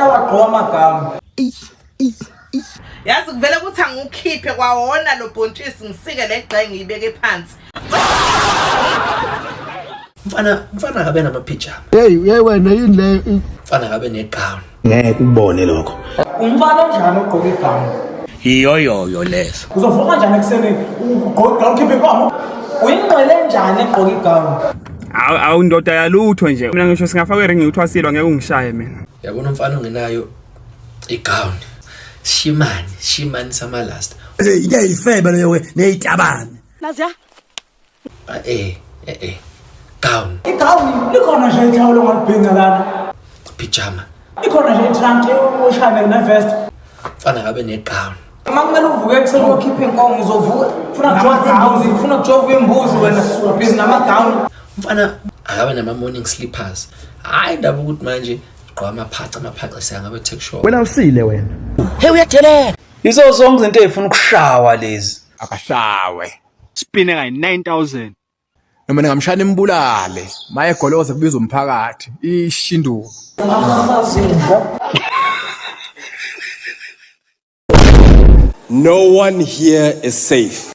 umfana wagqoka amagama. Yazi kuvele ukuthi angikhiphe kwawona lo bhontshisi ngisike legqe ngiyibeke phansi. Mfana kabe namapijama. Hey wena yini le? Mfana kabe negown. Ngeke ubone lokho. Umfana onjani ogqoka igown? Yiyo leso. Uzovuka kanjani ekseni ugqoka igown khiphe kwamo? Uyingqele njani egqoka igown? Awu ndoda yalutho nje. Mina ngisho singafaka iringi uthwasilo ngeke ungishaye mina. Yabona umfana ongenayo igown. Shimani sama last. Ike ifebe leyo neyitabane. Naziya? Gown. Igown likhona nje ithawulo ngalibhinqa lana. Pijama. Ikhona nje itrunk oshane na vest. Mfana kabe negown. Makumele uvuke ekseni ukhiphe inkomo uzovuka. Ufuna ukujova imbuzi wena busy nama-gown. Mfana akabe nama morning slippers. Hayi ndaba ukuthi manje gqoka amaphaca siyangabe take sure. Wena usile wena. Hey uyathelela. Yizo zonke izinto ezifuna ukushawa lezi. Akashawe. Spine ngayi 9000. Noma ngingamshana imbulale. Maye goloza kubiza umphakathi. Ishinduko. No one here is safe.